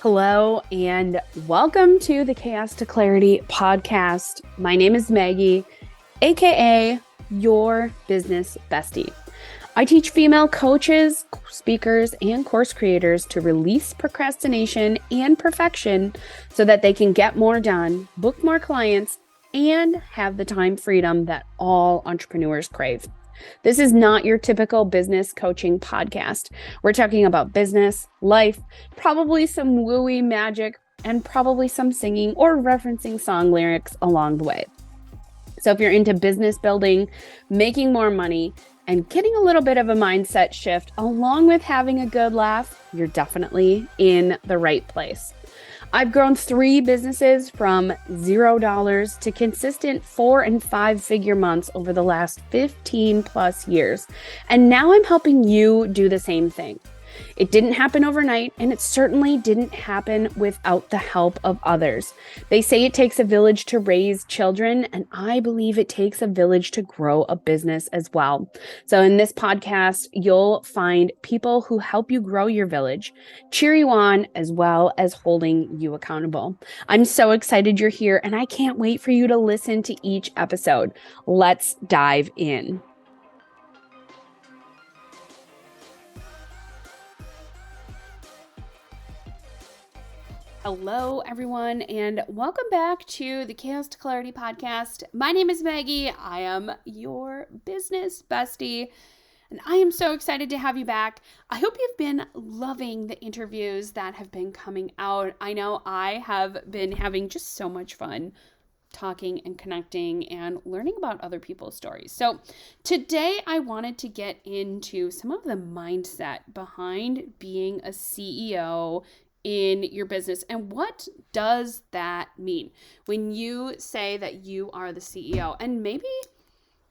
Hello and welcome to the Chaos to Clarity podcast. My name is Maggie, aka your business bestie. I teach female coaches, speakers, and course creators to release procrastination and perfection so that they can get more done, book more clients, and have the time freedom that all entrepreneurs crave. This is not your typical business coaching podcast. We're talking about business, life, probably some wooey magic, and probably some singing or referencing song lyrics along the way. So if you're into business building, making more money, and getting a little bit of a mindset shift along with having a good laugh, you're definitely in the right place. I've grown 3 businesses from $0 to consistent 4 and 5 figure months over the last 15 plus years. And now I'm helping you do the same thing. It didn't happen overnight, and it certainly didn't happen without the help of others. They say it takes a village to raise children, and I believe it takes a village to grow a business as well. So in this podcast, you'll find people who help you grow your village, cheer you on, as well as holding you accountable. I'm so excited you're here, and I can't wait for you to listen to each episode. Let's dive in. Hello, everyone, and welcome back to the Chaos to Clarity podcast. My name is Maggie. I am your business bestie, and I am so excited to have you back. I hope you've been loving the interviews that have been coming out. I know I have been having just so much fun talking and connecting and learning about other people's stories. So today I wanted to get into some of the mindset behind being a CEO in your business. And what does that mean when you say that you are the CEO? And maybe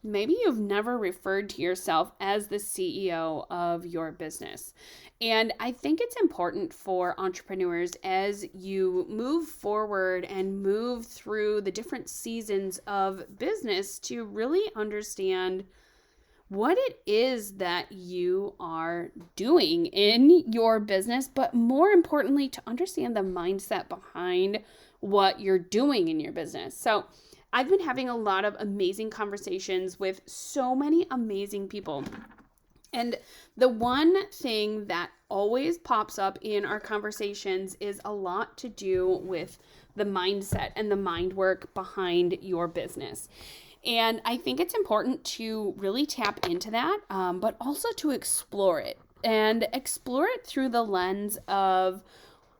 you've never referred to yourself as the CEO of your business. And I think it's important for entrepreneurs as you move forward and move through the different seasons of business to really understand what it is that you are doing in your business, but more importantly, to understand the mindset behind what you're doing in your business. So I've been having a lot of amazing conversations with so many amazing people. And the one thing that always pops up in our conversations is a lot to do with the mindset and the mind work behind your business. And I think it's important to really tap into that, but also to explore it and explore it through the lens of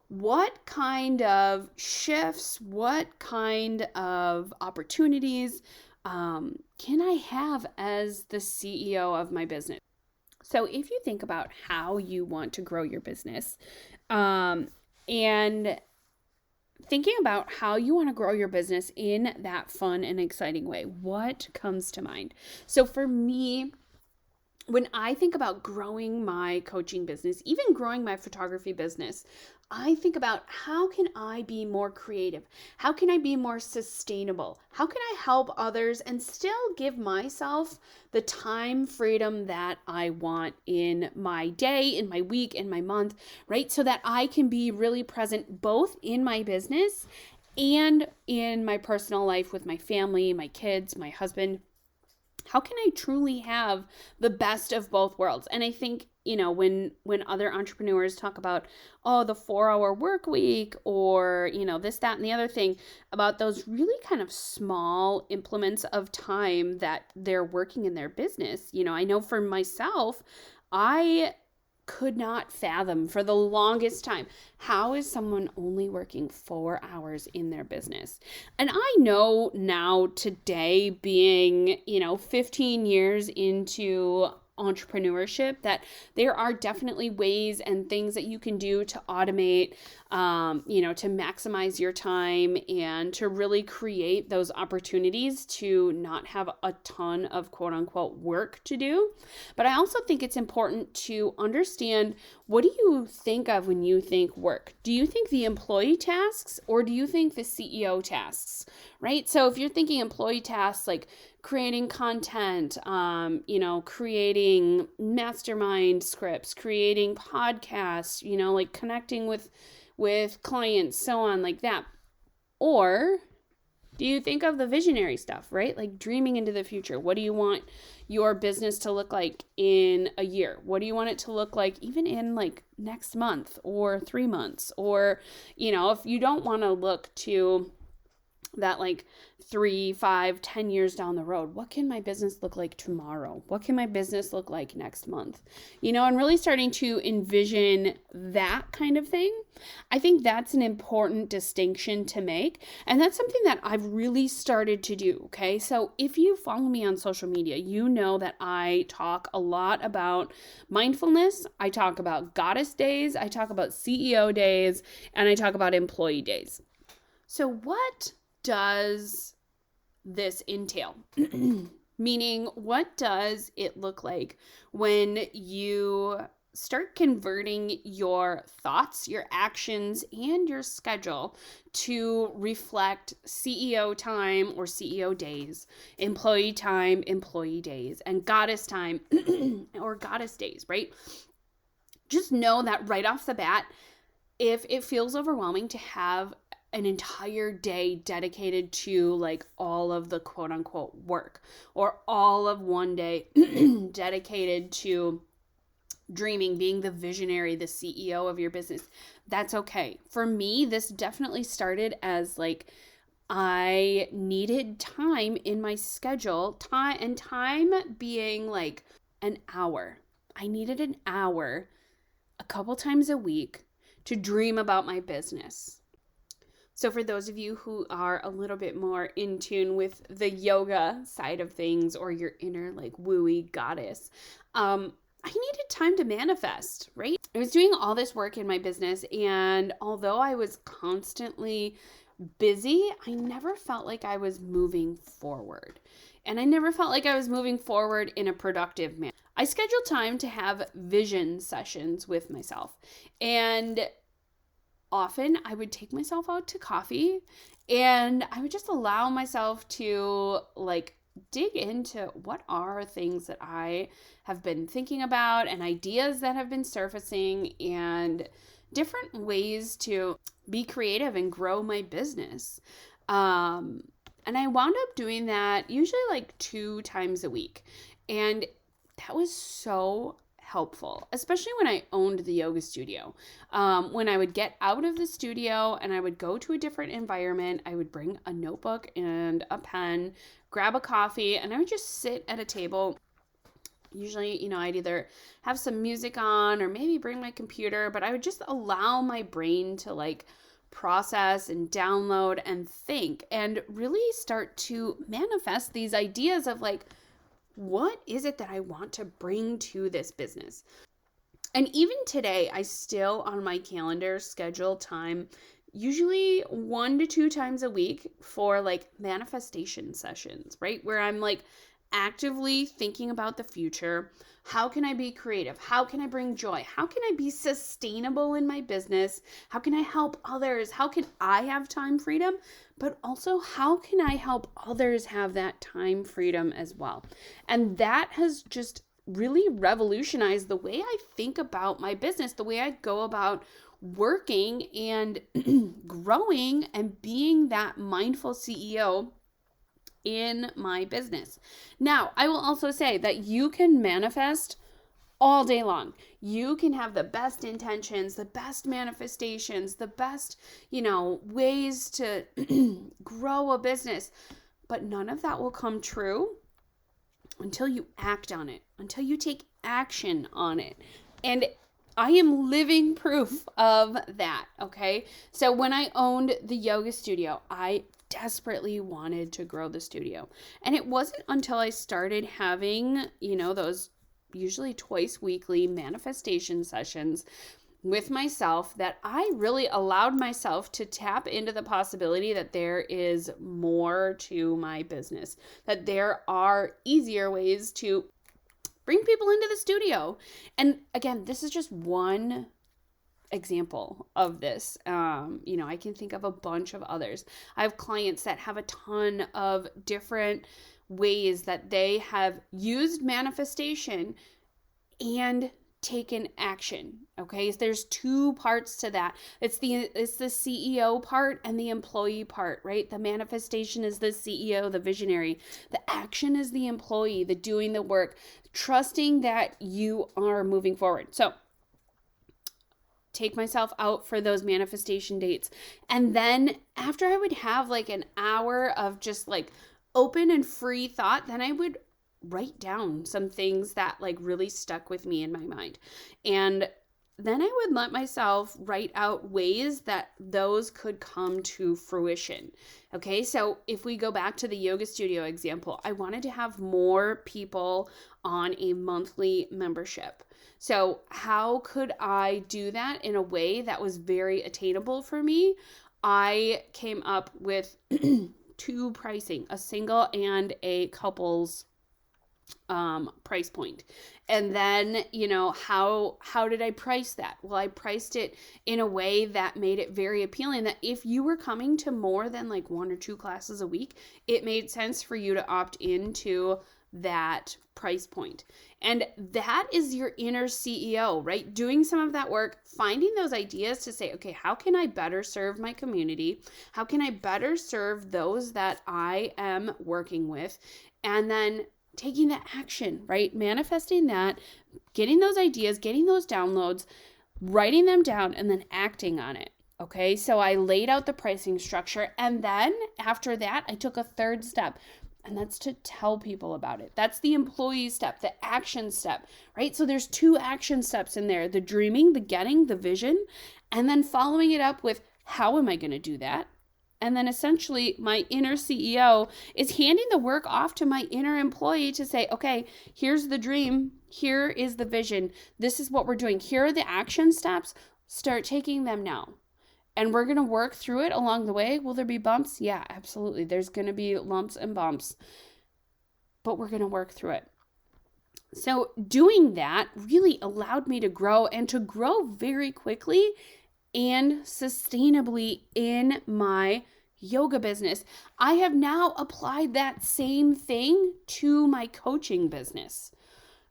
what kind of shifts, what kind of opportunities can I have as the CEO of my business? So if you think about how you want to grow your business and thinking about how you want to grow your business in that fun and exciting way, what comes to mind? So for me, when I think about growing my coaching business, even growing my photography business, I think about how can I be more creative? How can I be more sustainable? How can I help others and still give myself the time freedom that I want in my day, in my week, in my month, right? So that I can be really present both in my business and in my personal life with my family, my kids, my husband. How can I truly have the best of both worlds? And I think, when other entrepreneurs talk about, the 4-hour work week or, this, that, and the other thing, about those really kind of small implements of time that they're working in their business. I know for myself, I could not fathom for the longest time, how is someone only working 4 hours in their business? And I know now today, being, 15 years into entrepreneurship, that there are definitely ways and things that you can do to automate, to maximize your time and to really create those opportunities to not have a ton of quote unquote work to do. But I also think it's important to understand, what do you think of when you think work? Do you think the employee tasks or do you think the CEO tasks, right? So if you're thinking employee tasks like creating content, creating mastermind scripts, creating podcasts, like connecting with with clients, so on like that? Or do you think of the visionary stuff, right? Like dreaming into the future. What do you want your business to look like in a year? What do you want it to look like even in like next month or 3 months? Or, if you don't want to look to that like 3, 5, 10 years down the road, what can my business look like tomorrow? What can my business look like next month? And really starting to envision that kind of thing. I think that's an important distinction to make. And that's something that I've really started to do. Okay. So if you follow me on social media, you know that I talk a lot about mindfulness. I talk about goddess days. I talk about CEO days, and I talk about employee days. So what does this entail? Meaning, what does it look like when you start converting your thoughts, your actions, and your schedule to reflect CEO time or CEO days, employee time, employee days, and goddess time or goddess days, right? Just know that right off the bat, if it feels overwhelming to have an entire day dedicated to like all of the quote unquote work, or all of one day dedicated to dreaming, being the visionary, the CEO of your business, that's okay. For me, this definitely started as like I needed time in my schedule, time being like an hour. I needed an hour a couple times a week to dream about my business. So for those of you who are a little bit more in tune with the yoga side of things, or your inner like wooey goddess, I needed time to manifest, right? I was doing all this work in my business, and although I was constantly busy, I never felt like I was moving forward. And I never felt like I was moving forward in a productive manner. I scheduled time to have vision sessions with myself, and often I would take myself out to coffee, and I would just allow myself to like dig into what are things that I have been thinking about, and ideas that have been surfacing, and different ways to be creative and grow my business. And I wound up doing that usually like 2 times a week. And that was so helpful, especially when I owned the yoga studio. When I would get out of the studio and I would go to a different environment, I would bring a notebook and a pen, grab a coffee, and I would just sit at a table. Usually, I'd either have some music on or maybe bring my computer, but I would just allow my brain to like process and download and think, and really start to manifest these ideas of like, what is it that I want to bring to this business? And even today, I still on my calendar schedule time, usually 1 to 2 times a week, for like manifestation sessions, right? Where I'm like actively thinking about the future. How can I be creative? How can I bring joy? How can I be sustainable in my business? How can I help others? How can I have time freedom? But also, how can I help others have that time freedom as well? And that has just really revolutionized the way I think about my business, the way I go about working and growing and being that mindful CEO in my business. Now, I will also say that you can manifest all day long. You can have the best intentions, the best manifestations, the best, ways to grow a business, but none of that will come true until you act on it, until you take action on it. And I am living proof of that, okay? So when I owned the yoga studio, I desperately wanted to grow the studio. And it wasn't until I started having, those usually twice weekly manifestation sessions with myself that I really allowed myself to tap into the possibility that there is more to my business, that there are easier ways to bring people into the studio. And again, this is just one example of this. I can think of a bunch of others. I have clients that have a ton of different ways that they have used manifestation and taken action. Okay, so there's two parts to that. It's the CEO part and the employee part, right? The manifestation is the CEO, the visionary. The action is the employee, the doing the work, trusting that you are moving forward. So take myself out for those manifestation dates. And then after I would have like an hour of just like open and free thought, then I would write down some things that like really stuck with me in my mind. And then I would let myself write out ways that those could come to fruition. Okay, so if we go back to the yoga studio example, I wanted to have more people on a monthly membership. So how could I do that in a way that was very attainable for me? I came up with two pricing, a single and a couples price point. And then, how did I price that? Well, I priced it in a way that made it very appealing, that if you were coming to more than like 1 or 2 classes a week, it made sense for you to opt into that price point. And that is your inner CEO, right? Doing some of that work, finding those ideas to say, okay, how can I better serve my community? How can I better serve those that I am working with? And then taking that action, right? Manifesting that, getting those ideas, getting those downloads, writing them down, and then acting on it. Okay, so I laid out the pricing structure. And then after that, I took a third step. And that's to tell people about it. That's the employee step, the action step, right? So there's 2 action steps in there: the dreaming, the getting, the vision, and then following it up with how am I going to do that? And then essentially my inner CEO is handing the work off to my inner employee to say, okay, here's the dream. Here is the vision. This is what we're doing. Here are the action steps. Start taking them now. And we're going to work through it along the way. Will there be bumps? Yeah, absolutely. There's going to be lumps and bumps, but we're going to work through it. So doing that really allowed me to grow, and to grow very quickly and sustainably in my yoga business. I have now applied that same thing to my coaching business.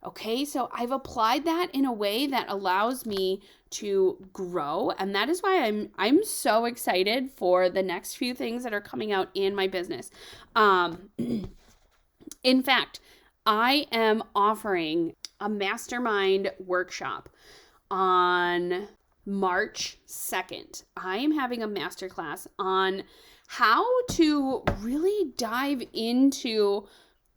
Okay, so I've applied that in a way that allows me to grow, and that is why I'm so excited for the next few things that are coming out in my business. In fact, I am offering a mastermind workshop on March 2nd. I am having a masterclass on how to really dive into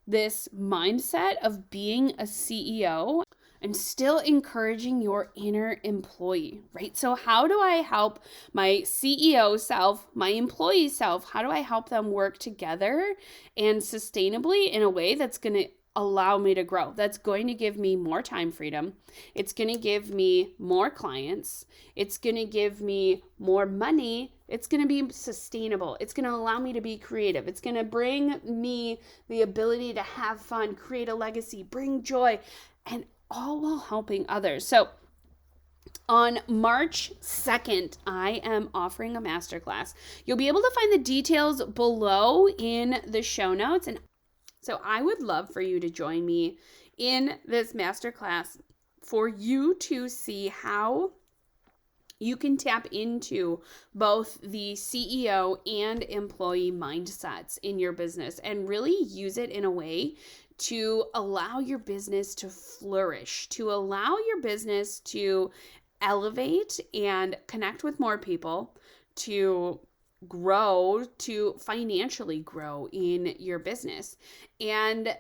this mindset of being a CEO and still encouraging your inner employee, right? So how do I help my CEO self, my employee self, how do I help them work together and sustainably in a way that's going to allow me to grow? That's going to give me more time freedom. It's going to give me more clients. It's going to give me more money. It's going to be sustainable. It's going to allow me to be creative. It's going to bring me the ability to have fun, create a legacy, bring joy, and all while helping others. So on March 2nd, I am offering a masterclass. You'll be able to find the details below in the show notes. And so I would love for you to join me in this masterclass for you to see how you can tap into both the CEO and employee mindsets in your business and really use it in a way to allow your business to flourish, to allow your business to elevate and connect with more people, to grow, to financially grow in your business. And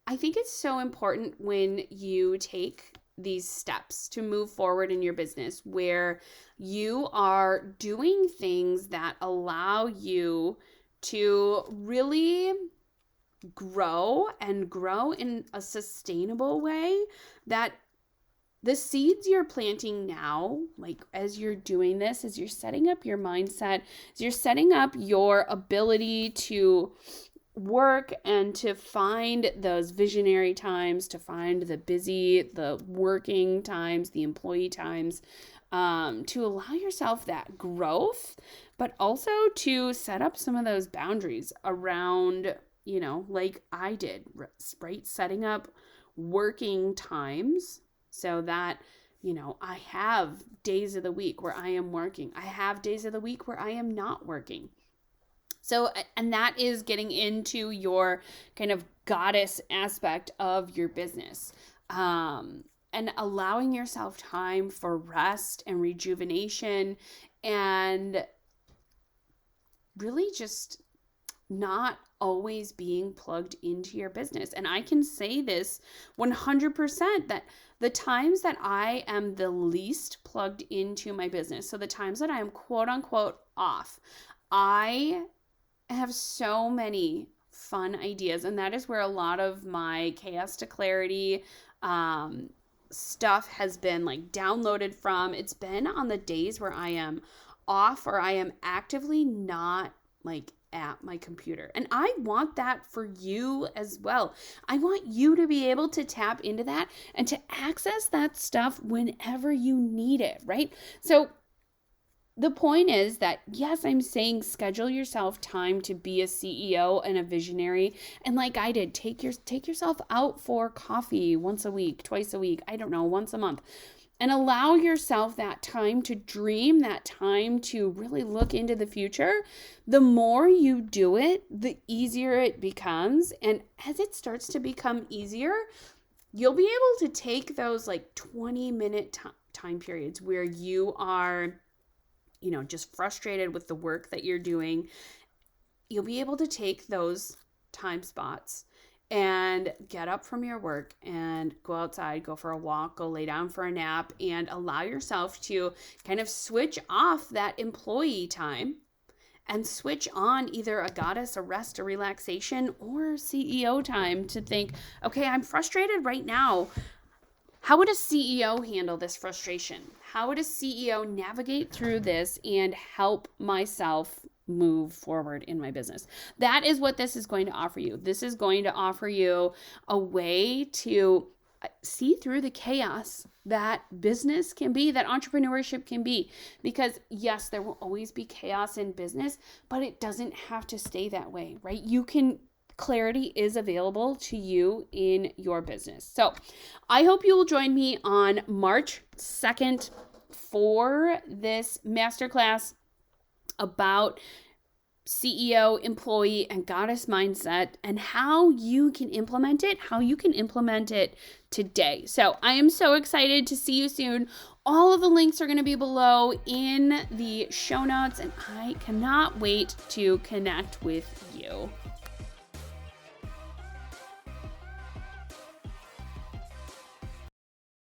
I think it's so important when you take these steps to move forward in your business where you are doing things that allow you to really grow and grow in a sustainable way, that the seeds you're planting now, like as you're doing this, as you're setting up your mindset, as you're setting up your ability to work and to find those visionary times, to find the working times, the employee times, to allow yourself that growth, but also to set up some of those boundaries around, like I did, right? Setting up working times so that I have days of the week where I am working. I have days of the week where I am not working. So, and that is getting into your kind of goddess aspect of your business. And allowing yourself time for rest and rejuvenation, and really just not always being plugged into your business. And I can say this 100% that the times that I am the least plugged into my business, so the times that I am quote unquote off, I have so many fun ideas. And that is where a lot of my Chaos to Clarity stuff has been like downloaded from. It's been on the days where I am off or I am actively not like at my computer. And I want that for you as well. I want you to be able to tap into that and to access that stuff whenever you need it, right? So the point is that, yes, I'm saying schedule yourself time to be a CEO and a visionary. And like I did, take yourself out for coffee once a week, twice a week, I don't know, once a month. And allow yourself that time to dream, that time to really look into the future. The more you do it, the easier it becomes. And as it starts to become easier, you'll be able to take those like 20-minute time periods where you are, just frustrated with the work that you're doing. You'll be able to take those time spots and get up from your work and go outside, go for a walk, go lay down for a nap, and allow yourself to kind of switch off that employee time and switch on either a goddess, a rest, a relaxation, or CEO time to think, okay, I'm frustrated right now. How would a CEO handle this frustration? How would a CEO navigate through this and help myself move forward in my business? That is what this is going to offer you. This is going to offer you a way to see through the chaos that business can be, that entrepreneurship can be. Because yes, there will always be chaos in business, but it doesn't have to stay that way, right? Clarity is available to you in your business. So I hope you will join me on March 2nd for this masterclass about CEO, employee, and goddess mindset and how you can implement it today. So I am so excited to see you soon. All of the links are going to be below in the show notes, and I cannot wait to connect with you.